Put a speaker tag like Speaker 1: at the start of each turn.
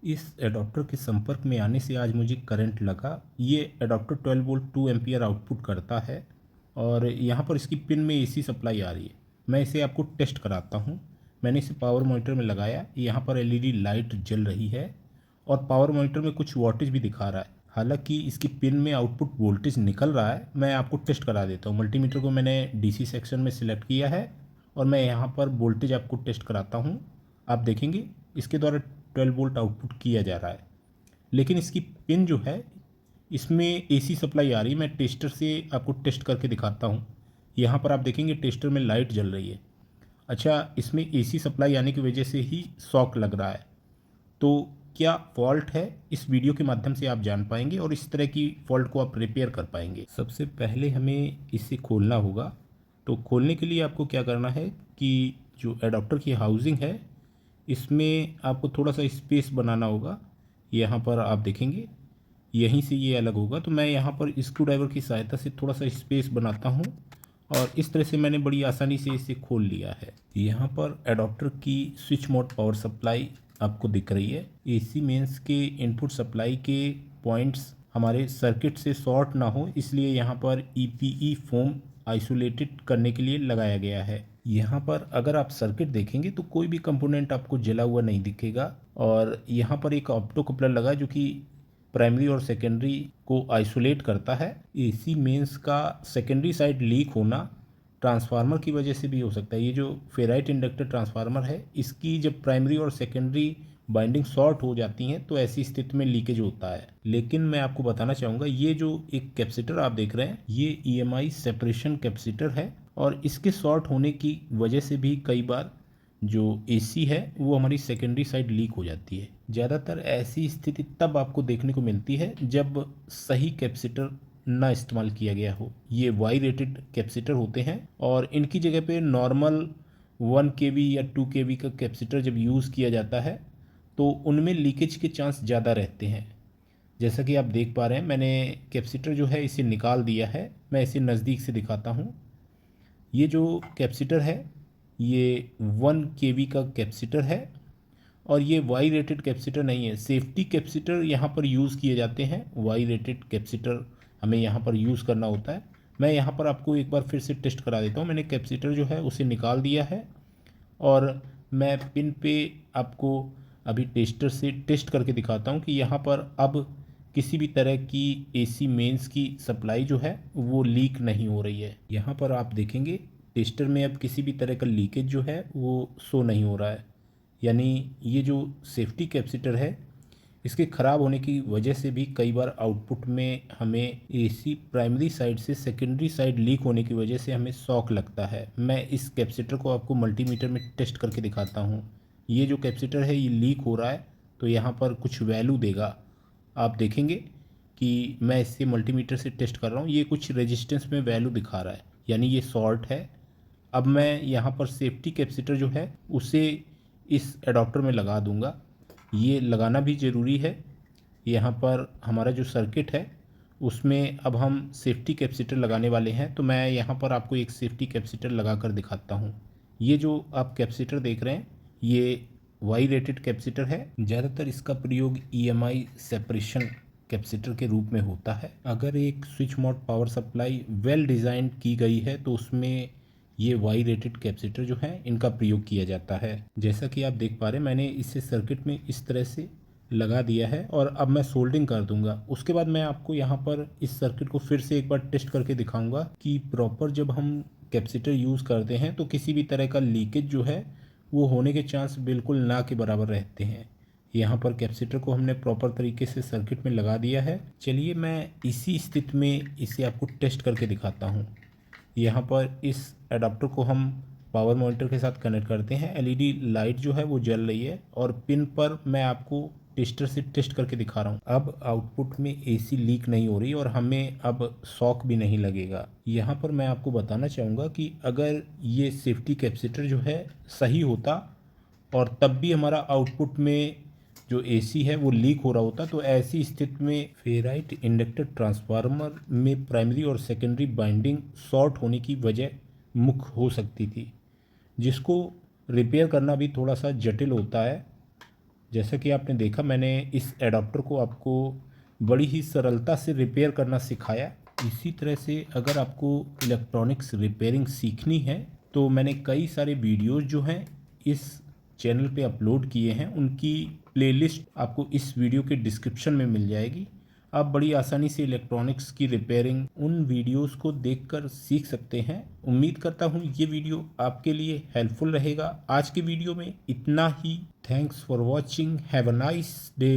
Speaker 1: इस एडाप्टर के संपर्क में आने से आज मुझे करंट लगा। ये एडाप्टर 12 वोल्ट 2 एम्पियर आउटपुट करता है और यहाँ पर इसकी पिन में एसी सप्लाई आ रही है। मैं इसे आपको टेस्ट कराता हूँ। मैंने इसे पावर मॉनिटर में लगाया, यहाँ पर एलईडी लाइट जल रही है और पावर मॉनिटर में कुछ वोल्टेज भी दिखा रहा है। हालांकि इसकी पिन में आउटपुट वोल्टेज निकल रहा है। मैं आपको टेस्ट करा देता हूँ। मल्टीमीटर को मैंने डीसी सेक्शन में सिलेक्ट किया है और मैं यहाँ पर वोल्टेज आपको टेस्ट कराता हूँ। आप देखेंगे इसके द्वारा 12 वोल्ट आउटपुट किया जा रहा है, लेकिन इसकी पिन जो है इसमें एसी सप्लाई आ रही है। मैं टेस्टर से आपको टेस्ट करके दिखाता हूँ। यहाँ पर आप देखेंगे टेस्टर में लाइट जल रही है। अच्छा, इसमें एसी सप्लाई आने की वजह से ही शॉक लग रहा है। तो क्या फॉल्ट है, इस वीडियो के माध्यम से आप जान पाएंगे और इस तरह की फॉल्ट को आप रिपेयर कर पाएंगे। सबसे पहले हमें इसे खोलना होगा। तो खोलने के लिए आपको क्या करना है कि जो एडाप्टर की हाउसिंग है इसमें आपको थोड़ा सा स्पेस बनाना होगा। यहाँ पर आप देखेंगे यहीं से ये अलग होगा। तो मैं यहाँ पर स्क्रू ड्राइवर की सहायता से थोड़ा सा स्पेस बनाता हूँ और इस तरह से मैंने बड़ी आसानी से इसे खोल लिया है। यहाँ पर एडाप्टर की स्विच मोड पावर सप्लाई आपको दिख रही है। एसी मेंस के इनपुट सप्लाई के पॉइंट्स हमारे सर्किट से शॉर्ट ना हो, इसलिए यहाँ पर ईपीई फोम आइसोलेटेड करने के लिए लगाया गया है। यहाँ पर अगर आप सर्किट देखेंगे तो कोई भी कंपोनेंट आपको जला हुआ नहीं दिखेगा और यहाँ पर एक ऑप्टो कपलर लगा है जो कि प्राइमरी और सेकेंडरी को आइसोलेट करता है। एसी मेंस का सेकेंडरी साइड लीक होना ट्रांसफार्मर की वजह से भी हो सकता है। ये जो फेराइट इंडक्टर ट्रांसफार्मर है इसकी जब प्राइमरी और सेकेंडरी बाइंडिंग शॉर्ट हो जाती हैं तो ऐसी स्थिति में लीकेज होता है। लेकिन मैं आपको बताना चाहूँगा ये जो एक कैपेसिटर आप देख रहे हैं ये ईएमआई सेपरेशन कैपेसिटर है और इसके शॉर्ट होने की वजह से भी कई बार जो एसी है वो हमारी सेकेंडरी साइड लीक हो जाती है। ज़्यादातर ऐसी स्थिति तब आपको देखने को मिलती है जब सही कैपेसिटर ना इस्तेमाल किया गया हो। ये वाई रेटेड कैपेसिटर होते हैं और इनकी जगह पे नॉर्मल 1 kV या 2 kV का कैपेसिटर जब यूज़ किया जाता है तो उनमें लीकेज के चांस ज़्यादा रहते हैं। जैसा कि आप देख पा रहे हैं मैंने कैपेसिटर जो है इसे निकाल दिया है। मैं इसे नज़दीक से दिखाता हूँ। ये जो कैपेसिटर है ये 1 kV का कैपेसिटर है और ये वाई रेटेड कैपेसिटर नहीं है। सेफ्टी कैपेसिटर यहाँ पर यूज़ किए जाते हैं। वाई रेटेड कैपेसिटर हमें यहाँ पर यूज़ करना होता है। मैं यहाँ पर आपको एक बार फिर से टेस्ट करा देता हूँ। मैंने कैपेसिटर जो है उसे निकाल दिया है और मैं पिन पे आपको अभी टेस्टर से टेस्ट करके दिखाता हूँ कि यहाँ पर अब किसी भी तरह की एसी मेंस की सप्लाई जो है वो लीक नहीं हो रही है। यहाँ पर आप देखेंगे टेस्टर में अब किसी भी तरह का लीकेज जो है वो शो नहीं हो रहा है। यानी ये जो सेफ्टी कैपेसिटर है इसके ख़राब होने की वजह से भी कई बार आउटपुट में हमें एसी प्राइमरी साइड से सेकेंडरी साइड लीक होने की वजह से हमें शॉक लगता है। मैं इस कैपेसिटर को आपको मल्टीमीटर में टेस्ट करके दिखाता हूँ। ये जो कैपेसिटर है ये लीक हो रहा है तो यहाँ पर कुछ वैल्यू देगा। आप देखेंगे कि मैं इससे मल्टीमीटर से टेस्ट कर रहा हूँ, ये कुछ रेजिस्टेंस में वैल्यू दिखा रहा है, यानी ये शॉर्ट है। अब मैं यहाँ पर सेफ्टी कैपेसिटर जो है उसे इस एडाप्टर में लगा दूंगा। ये लगाना भी ज़रूरी है। यहाँ पर हमारा जो सर्किट है उसमें अब हम सेफ्टी कैपेसिटर लगाने वाले हैं। तो मैं यहाँ पर आपको एक सेफ्टी कैपेसिटर लगा कर दिखाता हूँ। ये जो आप कैपेसिटर देख रहे हैं ये वाई रेटेड कैपेसिटर है। ज़्यादातर इसका प्रयोग ईएमआई सेपरेशन कैपेसिटर के रूप में होता है। अगर एक switch mode power supply well design की गई है तो उसमें ये वाई रेटेड कैपेसिटर जो है इनका प्रयोग किया जाता है। जैसा कि आप देख पा रहे हैं मैंने इसे सर्किट में इस तरह से लगा दिया है और अब मैं सोल्डिंग कर दूंगा। उसके बाद मैं आपको यहाँ पर इस सर्किट को फिर से एक बार टेस्ट करके दिखाऊंगा कि प्रॉपर जब हम कैपेसिटर यूज़ करते हैं तो किसी भी तरह का लीकेज जो है वो होने के चांस बिल्कुल ना के बराबर रहते हैं। यहाँ पर कैपेसिटर को हमने प्रॉपर तरीके से सर्किट में लगा दिया है। चलिए मैं इसी स्थिति में इसे आपको टेस्ट करके दिखाता हूँ। यहाँ पर इस एडाप्टर को हम पावर मॉनिटर के साथ कनेक्ट करते हैं। एलईडी लाइट जो है वो जल रही है और पिन पर मैं आपको टेस्टर से टेस्ट करके दिखा रहा हूँ। अब आउटपुट में एसी लीक नहीं हो रही और हमें अब शॉक भी नहीं लगेगा। यहाँ पर मैं आपको बताना चाहूँगा कि अगर ये सेफ्टी कैपेसिटर जो है सही होता और तब भी हमारा आउटपुट में जो एसी है वो लीक हो रहा होता तो ऐसी स्थिति में फेराइट इंडक्टर ट्रांसफार्मर में प्राइमरी और सेकेंडरी बाइंडिंग शॉर्ट होने की वजह मुख्य हो सकती थी, जिसको रिपेयर करना भी थोड़ा सा जटिल होता है। जैसा कि आपने देखा, मैंने इस एडाप्टर को आपको बड़ी ही सरलता से रिपेयर करना सिखाया। इसी तरह से अगर आपको इलेक्ट्रॉनिक्स रिपेयरिंग सीखनी है तो मैंने कई सारे वीडियोज़ जो हैं इस चैनल पे अपलोड किए हैं, उनकी प्लेलिस्ट आपको इस वीडियो के डिस्क्रिप्शन में मिल जाएगी। आप बड़ी आसानी से इलेक्ट्रॉनिक्स की रिपेयरिंग उन वीडियोस को देखकर सीख सकते हैं। उम्मीद करता हूँ ये वीडियो आपके लिए हेल्पफुल रहेगा। आज के वीडियो में इतना ही। Thanks for watching. Have a nice day.